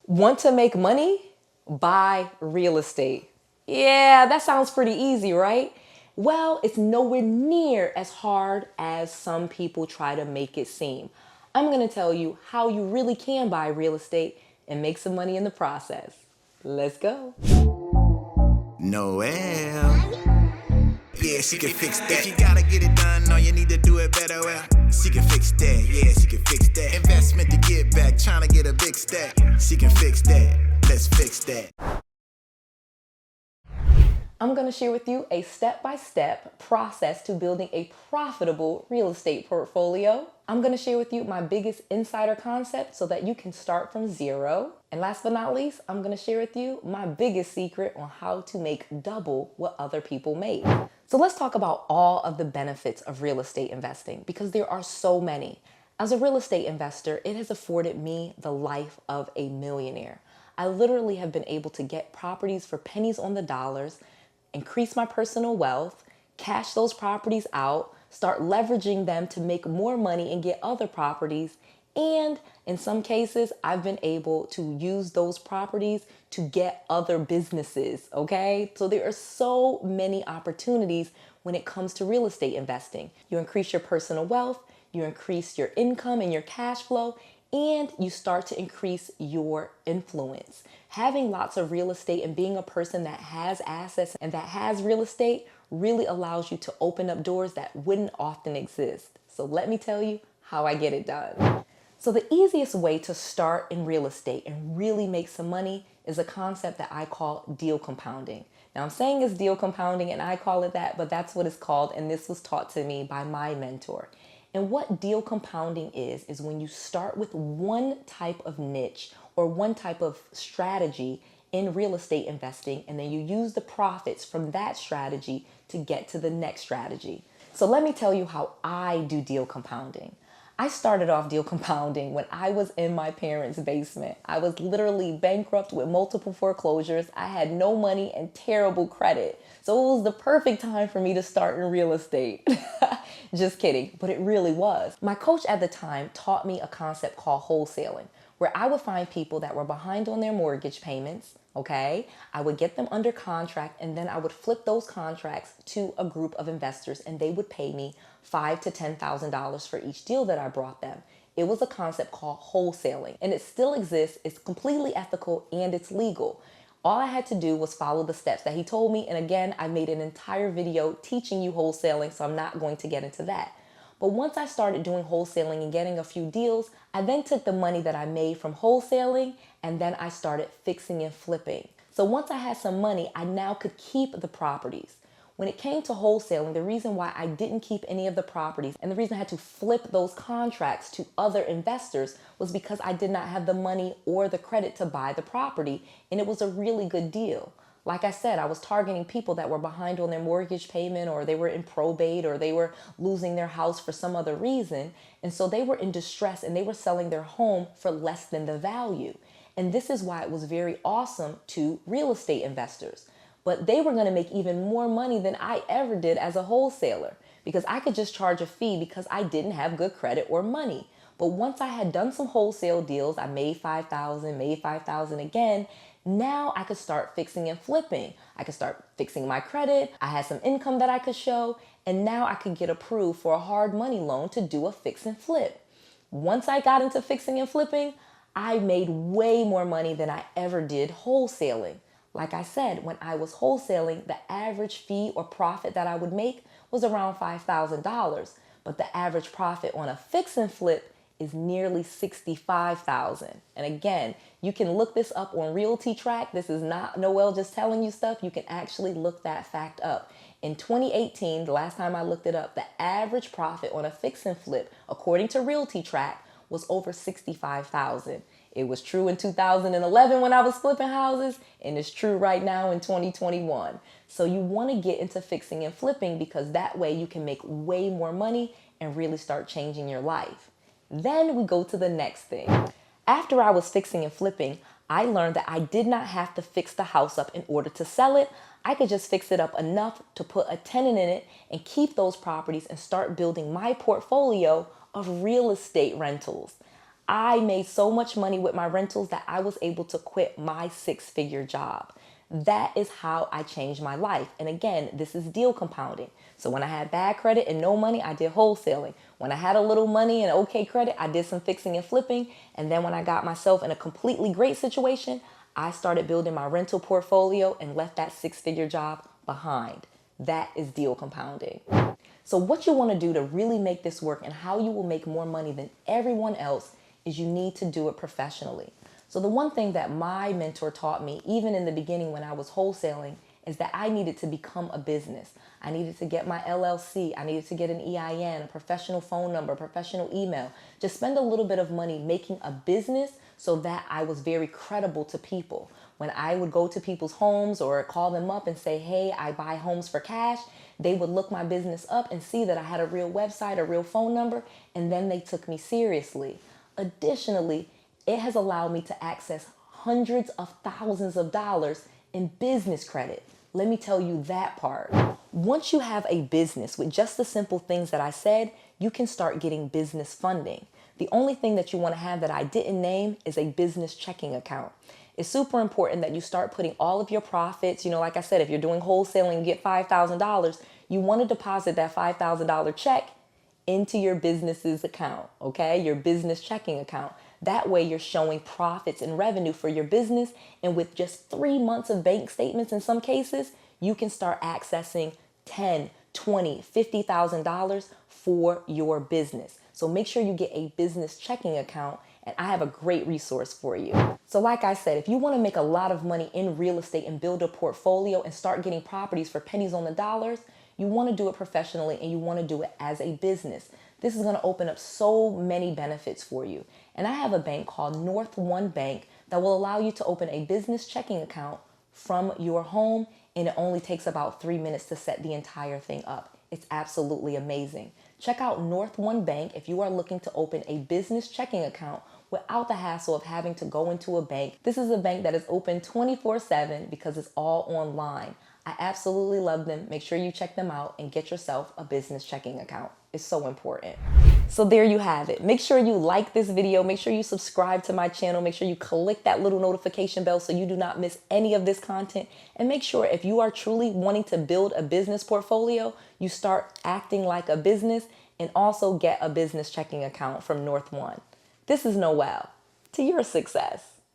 Want to make money? Buy real estate. Yeah, that sounds pretty easy, right? Well, it's nowhere near as hard as some people try to make it seem. I'm going to tell you how you really can buy real estate and make some money in the process. Let's go. Noel. Yeah, she can fix that. If you gotta get it done, all you need to do it better. Well, she can fix that. Yeah, she can fix that. Investment to get back, trying to get a big stack. She can fix that. Let's fix that. I'm going to share with you a step-by-step process to building a profitable real estate portfolio. I'm going to share with you my biggest insider concept so that you can start from zero. And last but not least, I'm going to share with you my biggest secret on how to make double what other people make. So let's talk about all of the benefits of real estate investing because there are so many. As a real estate investor, it has afforded me the life of a millionaire. I literally have been able to get properties for pennies on the dollars, increase my personal wealth, cash those properties out, start leveraging them to make more money and get other properties. And in some cases, I've been able to use those properties to get other businesses, okay? So there are so many opportunities when it comes to real estate investing. You increase your personal wealth, you increase your income and your cash flow, and you start to increase your influence. Having lots of real estate and being a person that has assets and that has real estate really allows you to open up doors that wouldn't often exist. So let me tell you how I get it done. So the easiest way to start in real estate and really make some money is a concept that I call deal compounding. Now I'm saying it's deal compounding and I call it that, but that's what it's called, and this was taught to me by my mentor. And what deal compounding is when you start with one type of niche or one type of strategy in real estate investing, and then you use the profits from that strategy to get to the next strategy. So let me tell you how I do deal compounding. I started off deal compounding when I was in my parents' basement. I was literally bankrupt with multiple foreclosures. I had no money and terrible credit. So it was the perfect time for me to start in real estate. Just kidding, but it really was. My coach at the time taught me a concept called wholesaling, where I would find people that were behind on their mortgage payments, okay? I would get them under contract, and then I would flip those contracts to a group of investors, and they would pay me $5,000 to $10,000 for each deal that I brought them. It was a concept called wholesaling, and it still exists. It's completely ethical and it's legal. All I had to do was follow the steps that he told me, and again, I made an entire video teaching you wholesaling, so I'm not going to get into that. But once I started doing wholesaling and getting a few deals, I then took the money that I made from wholesaling and then I started fixing and flipping. So once I had some money, I now could keep the properties. When it came to wholesaling, the reason why I didn't keep any of the properties and the reason I had to flip those contracts to other investors was because I did not have the money or the credit to buy the property, and it was a really good deal. Like I said, I was targeting people that were behind on their mortgage payment, or they were in probate, or they were losing their house for some other reason. And so they were in distress and they were selling their home for less than the value. And this is why it was very awesome to real estate investors. But they were going to make even more money than I ever did as a wholesaler because I could just charge a fee because I didn't have good credit or money. But once I had done some wholesale deals, I made $5,000, made $5,000 again. Now I could start fixing and flipping. I could start fixing my credit. I had some income that I could show, and now I could get approved for a hard money loan to do a fix and flip. Once I got into fixing and flipping, I made way more money than I ever did wholesaling. Like I said, when I was wholesaling, the average fee or profit that I would make was around $5,000, but the average profit on a fix and flip is nearly $65,000. And again, you can look this up on Realty Track. This is not Noel just telling you stuff. You can actually look that fact up. In 2018, the last time I looked it up, the average profit on a fix and flip, according to Realty Track, was over $65,000. It was true in 2011 when I was flipping houses, and it's true right now in 2021. So you want to get into fixing and flipping because that way you can make way more money and really start changing your life. Then we go to the next thing. After I was fixing and flipping, I learned that I did not have to fix the house up in order to sell it. I could just fix it up enough to put a tenant in it and keep those properties and start building my portfolio of real estate rentals. I made so much money with my rentals that I was able to quit my six-figure job. That is how I changed my life. And again, this is deal compounding. So when I had bad credit and no money, I did wholesaling. When I had a little money and okay credit, I did some fixing and flipping. And then when I got myself in a completely great situation, I started building my rental portfolio and left that six-figure job behind. That is deal compounding. So what you want to do to really make this work and how you will make more money than everyone else is you need to do it professionally. So the one thing that my mentor taught me, even in the beginning when I was wholesaling, is that I needed to become a business. I needed to get my LLC. I needed to get an EIN, a professional phone number, professional email. Just spend a little bit of money making a business so that I was very credible to people. When I would go to people's homes or call them up and say, hey, I buy homes for cash, they would look my business up and see that I had a real website, a real phone number, and then they took me seriously. Additionally, it has allowed me to access hundreds of thousands of dollars in business credit. Let me tell you that part. Once you have a business with just the simple things that I said, you can start getting business funding. The only thing that you want to have that I didn't name is a business checking account. It's super important that you start putting all of your profits, like I said, if you're doing wholesaling, you get $5,000, you want to deposit that $5,000 check into your business's account, okay? Your business checking account. That way you're showing profits and revenue for your business. And with just 3 months of bank statements in some cases, you can start accessing $10, $20, $50,000 for your business. So make sure you get a business checking account, and I have a great resource for you. So like I said, if you want to make a lot of money in real estate and build a portfolio and start getting properties for pennies on the dollars, you want to do it professionally and you want to do it as a business. This is going to open up so many benefits for you. And I have a bank called North One Bank that will allow you to open a business checking account from your home, and it only takes about 3 minutes to set the entire thing up. It's absolutely amazing. Check out North One Bank if you are looking to open a business checking account without the hassle of having to go into a bank. This is a bank that is open 24/7 because it's all online. I absolutely love them. Make sure you check them out and get yourself a business checking account. It's so important. So there you have it. Make sure you like this video. Make sure you subscribe to my channel. Make sure you click that little notification bell so you do not miss any of this content. And make sure if you are truly wanting to build a business portfolio, you start acting like a business and also get a business checking account from North One. This is Noelle. To your success.